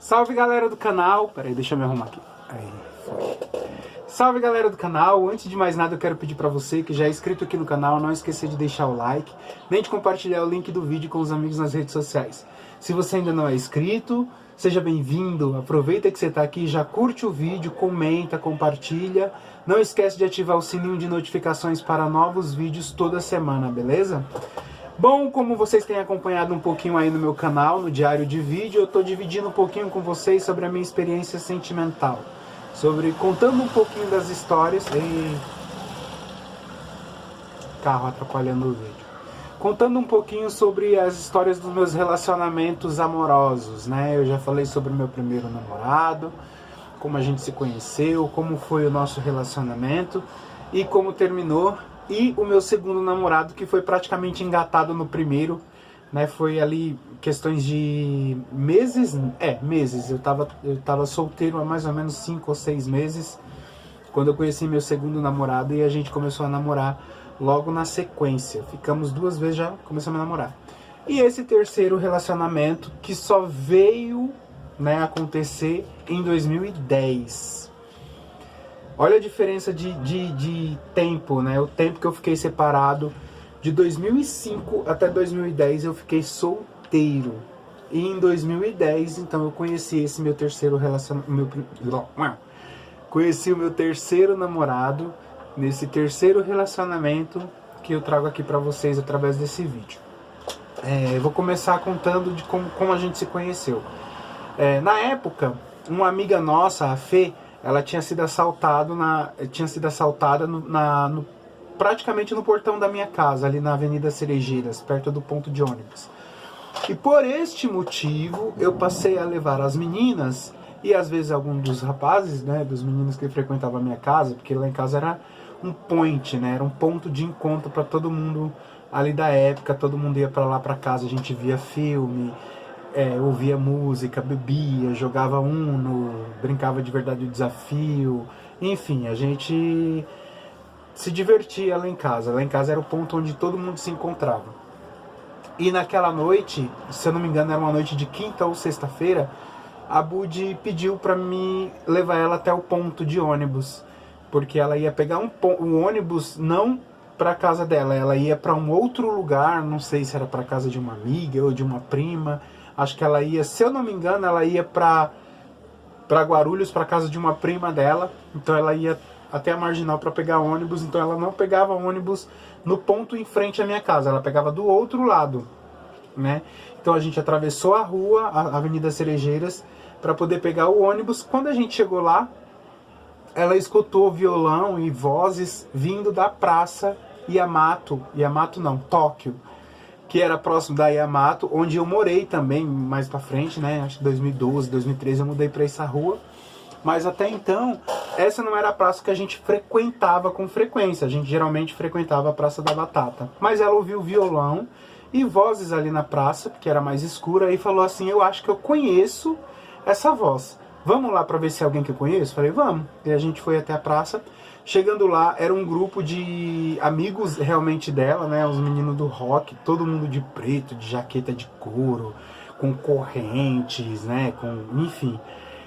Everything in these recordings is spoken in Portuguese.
Salve galera do canal, peraí, deixa eu me arrumar aqui. Aí, foi. Salve galera do canal, antes de mais nada eu quero pedir pra você que já é inscrito aqui no canal, não esquecer de deixar o like, nem de compartilhar o link do vídeo com os amigos nas redes sociais. Se você ainda não é inscrito, seja bem-vindo, aproveita que você tá aqui, já curte o vídeo, comenta, compartilha, não esquece de ativar o sininho de notificações para novos vídeos toda semana, beleza? Bom, como vocês têm acompanhado um pouquinho aí no meu canal, no diário de vídeo, eu estou dividindo um pouquinho com vocês sobre a minha experiência sentimental. Contando um pouquinho das histórias... Carro atrapalhando o vídeo. Contando um pouquinho sobre as histórias dos meus relacionamentos amorosos, né? Eu já falei sobre o meu primeiro namorado, como a gente se conheceu, como foi o nosso relacionamento e como terminou. E o meu segundo namorado, que foi praticamente engatado no primeiro, né? Foi ali questões de meses, meses. Eu tava solteiro há mais ou menos 5 ou 6 meses, quando eu conheci meu segundo namorado e a gente começou a namorar logo na sequência. Ficamos 2 vezes, já começamos a namorar. E esse terceiro relacionamento que só veio, né, acontecer em 2010. Olha a diferença de tempo, né? O tempo que eu fiquei separado. De 2005 até 2010 eu fiquei solteiro. E em 2010, então, eu conheci esse meu terceiro relacionamento. Conheci o meu terceiro namorado nesse terceiro relacionamento que eu trago aqui pra vocês através desse vídeo. Eu vou começar contando de como a gente se conheceu. Na época, uma amiga nossa, a Fê, ela tinha sido assaltada praticamente no portão da minha casa, ali na Avenida Cerejeiras, perto do ponto de ônibus. E por este motivo, eu passei a levar as meninas, e às vezes algum dos rapazes, né, dos meninos que frequentavam a minha casa, porque lá em casa era um point, né, era um ponto de encontro para todo mundo ali da época, todo mundo ia para lá para casa, a gente via filme, ouvia música, bebia, jogava Uno, brincava de verdade o desafio, enfim, a gente se divertia lá em casa. Lá em casa era o ponto onde todo mundo se encontrava. E naquela noite, se eu não me engano era uma noite de quinta ou sexta-feira, a Budi pediu para me levar ela até o ponto de ônibus, porque ela ia pegar um ônibus não para casa dela, ela ia para um outro lugar, não sei se era para casa de uma amiga ou de uma prima. Acho que ela ia, se eu não me engano, ela ia para Guarulhos, para casa de uma prima dela. Então ela ia até a Marginal para pegar ônibus. Então ela não pegava ônibus no ponto em frente à minha casa, ela pegava do outro lado, né? Então a gente atravessou a rua, a Avenida Cerejeiras, para poder pegar o ônibus. Quando a gente chegou lá, ela escutou violão e vozes vindo da praça Tóquio, que era próximo da Yamato, onde eu morei também mais pra frente, né? Acho que 2012, 2013 eu mudei pra essa rua. Mas até então, essa não era a praça que a gente frequentava com frequência. A gente geralmente frequentava a Praça da Batata. Mas ela ouviu violão e vozes ali na praça, que era mais escura, e falou assim: eu acho que eu conheço essa voz. Vamos lá pra ver se é alguém que eu conheço? Falei, vamos. E a gente foi até a praça. Chegando lá, era um grupo de amigos realmente dela, né? Os meninos do rock, todo mundo de preto, de jaqueta de couro, com correntes, né? Enfim,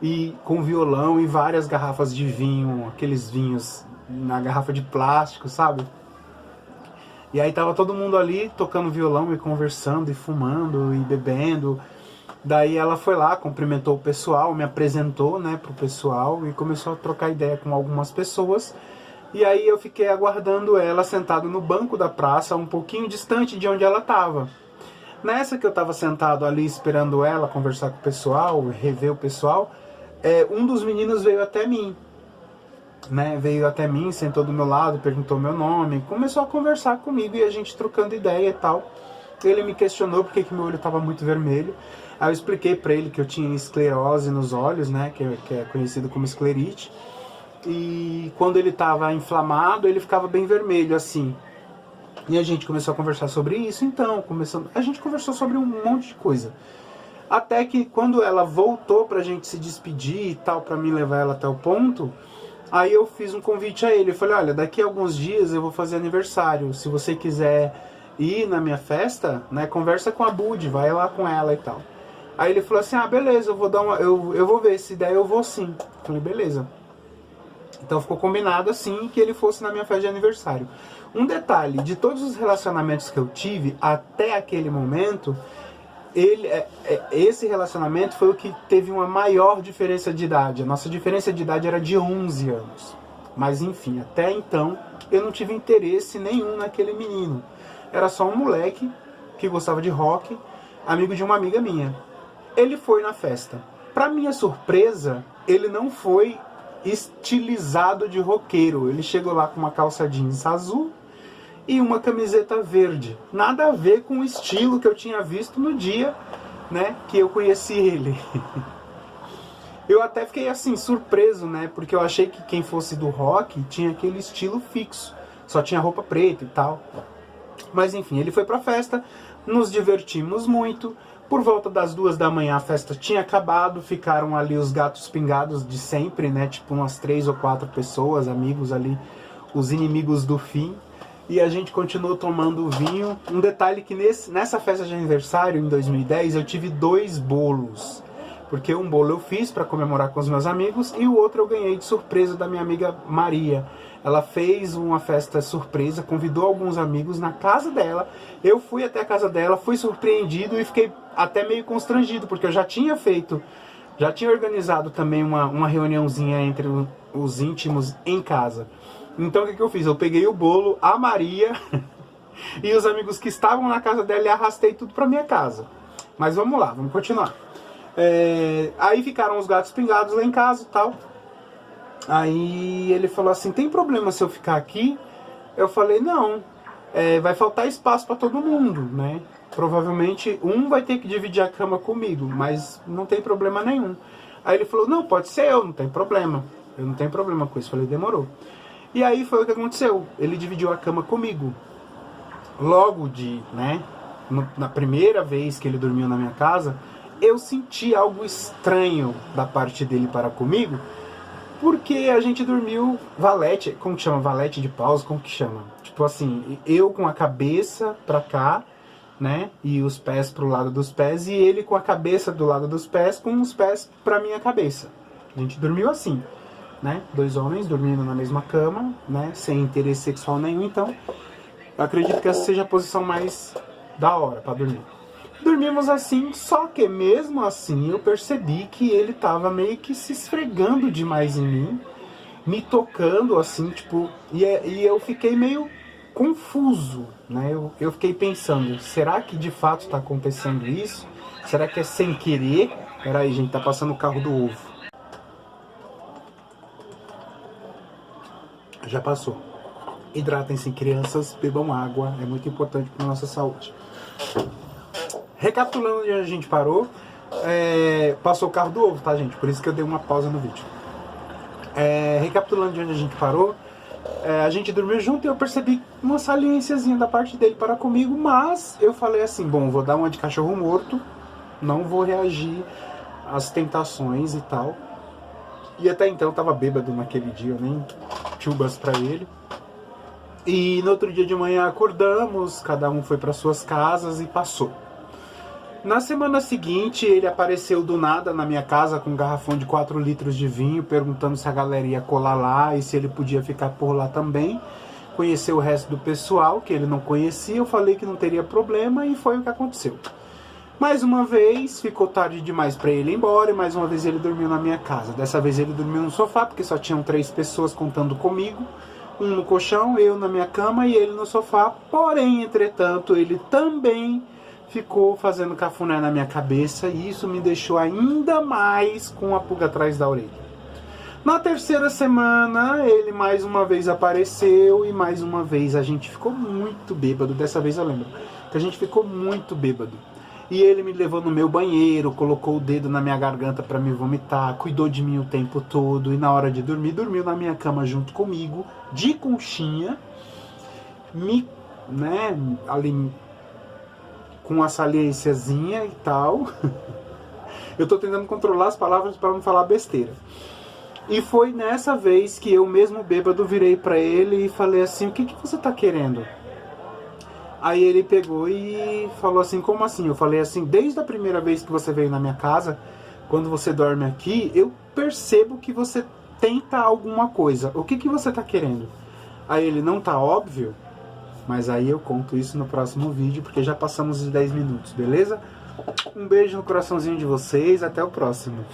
e com violão e várias garrafas de vinho, aqueles vinhos na garrafa de plástico, sabe? E aí tava todo mundo ali tocando violão e conversando e fumando e bebendo. Daí ela foi lá, cumprimentou o pessoal, me apresentou, né, pro pessoal e começou a trocar ideia com algumas pessoas. E aí eu fiquei aguardando ela sentado no banco da praça, um pouquinho distante de onde ela estava. Nessa que eu estava sentado ali esperando ela conversar com o pessoal, rever o pessoal, um dos meninos veio até mim, né, sentou do meu lado, perguntou meu nome, começou a conversar comigo e a gente trocando ideia e tal. Ele me questionou porque que meu olho estava muito vermelho. Aí eu expliquei para ele que eu tinha esclerose nos olhos, né, que é conhecido como esclerite. E quando ele estava inflamado, ele ficava bem vermelho, assim. E a gente começou a conversar sobre isso, então, a gente conversou sobre um monte de coisa. Até que quando ela voltou pra gente se despedir e tal, pra mim levar ela até o ponto, aí eu fiz um convite a ele. Eu falei, olha, daqui a alguns dias eu vou fazer aniversário. Se você quiser ir na minha festa, né, conversa com a Budi, vai lá com ela e tal. Aí ele falou assim, ah, beleza, eu vou ver, se der eu vou sim. Falei, beleza. Então ficou combinado assim que ele fosse na minha festa de aniversário. Um detalhe, de todos os relacionamentos que eu tive até aquele momento, esse relacionamento foi o que teve uma maior diferença de idade. A nossa diferença de idade era de 11 anos. Mas enfim, até então eu não tive interesse nenhum naquele menino. Era só um moleque que gostava de rock, amigo de uma amiga minha. Ele foi na festa. Pra minha surpresa, ele não foi estilizado de roqueiro. Ele chegou lá com uma calça jeans azul e uma camiseta verde. Nada a ver com o estilo que eu tinha visto no dia, né, que eu conheci ele. Eu até fiquei assim, surpreso, né, porque eu achei que quem fosse do rock tinha aquele estilo fixo. Só tinha roupa preta e tal. Mas enfim, ele foi pra festa, nos divertimos muito. Por volta das 2 da manhã a festa tinha acabado, ficaram ali os gatos pingados de sempre, né? Tipo umas 3 ou 4 pessoas, amigos ali, os inimigos do fim. E a gente continuou tomando vinho. Um detalhe que nessa festa de aniversário, em 2010, eu tive 2 bolos. Porque um bolo eu fiz para comemorar com os meus amigos e o outro eu ganhei de surpresa da minha amiga Maria. Ela fez uma festa surpresa, convidou alguns amigos na casa dela. Eu fui até a casa dela, fui surpreendido e fiquei até meio constrangido, porque eu já tinha organizado também uma reuniãozinha entre os íntimos em casa. Então o que eu fiz? Eu peguei o bolo, a Maria e os amigos que estavam na casa dela e arrastei tudo para minha casa. Mas vamos lá, vamos continuar. Aí ficaram os gatos pingados lá em casa e tal. Aí ele falou assim, tem problema se eu ficar aqui? Eu falei, não, vai faltar espaço para todo mundo, né? Provavelmente um vai ter que dividir a cama comigo, mas não tem problema nenhum. Aí ele falou, não, pode ser eu, não tem problema. Eu não tenho problema com isso. Eu falei, demorou. E aí foi o que aconteceu. Ele dividiu a cama comigo. Logo na primeira vez que ele dormiu na minha casa, eu senti algo estranho da parte dele para comigo, porque a gente dormiu valete, como que chama? Valete de paus, como que chama? Tipo assim, eu com a cabeça pra cá, né? E os pés pro lado dos pés, e ele com a cabeça do lado dos pés, com os pés pra minha cabeça. A gente dormiu assim, né? 2 homens dormindo na mesma cama, né? Sem interesse sexual nenhum, então eu acredito que essa seja a posição mais da hora pra dormir. Dormimos assim, só que mesmo assim eu percebi que ele tava meio que se esfregando demais em mim, me tocando assim, tipo, e eu fiquei meio confuso, né? Eu fiquei pensando, será que de fato está acontecendo isso? Será que é sem querer? Peraí, gente, tá passando o carro do ovo. Já passou. Hidratem-se, crianças, bebam água, é muito importante para nossa saúde. Recapitulando onde a gente parou, passou o carro do ovo, tá, gente? Por isso que eu dei uma pausa no vídeo. Recapitulando de onde a gente parou, a gente dormiu junto e eu percebi uma saliênciazinha da parte dele para comigo, mas eu falei assim, bom, vou dar uma de cachorro morto, não vou reagir às tentações e tal. E até então eu tava bêbado naquele dia, eu nem tchubas pra ele. E no outro dia de manhã acordamos, cada um foi para suas casas e passou. Na semana seguinte, ele apareceu do nada na minha casa com um garrafão de 4 litros de vinho, perguntando se a galera ia colar lá e se ele podia ficar por lá também. Conhecer o resto do pessoal, que ele não conhecia, eu falei que não teria problema e foi o que aconteceu. Mais uma vez, ficou tarde demais para ele ir embora e mais uma vez ele dormiu na minha casa. Dessa vez ele dormiu no sofá, porque só tinham 3 pessoas contando comigo. Um no colchão, eu na minha cama e ele no sofá. Porém, entretanto, ele também ficou fazendo cafuné na minha cabeça e isso me deixou ainda mais com a pulga atrás da orelha. Na terceira semana, ele mais uma vez apareceu e mais uma vez a gente ficou muito bêbado. Dessa vez eu lembro que a gente ficou muito bêbado. E ele me levou no meu banheiro, colocou o dedo na minha garganta para me vomitar, cuidou de mim o tempo todo e na hora de dormir, dormiu na minha cama junto comigo, de conchinha, ali com uma saliênciazinha e tal. Eu tô tentando controlar as palavras para não falar besteira. E foi nessa vez que eu mesmo bêbado virei para ele e falei assim, o que você tá querendo? Aí ele pegou e falou assim, como assim? Eu falei assim, desde a primeira vez que você veio na minha casa, quando você dorme aqui, eu percebo que você tenta alguma coisa. O que você tá querendo? Aí ele, não tá óbvio? Mas aí eu conto isso no próximo vídeo, porque já passamos de 10 minutos, beleza? Um beijo no coraçãozinho de vocês, até o próximo.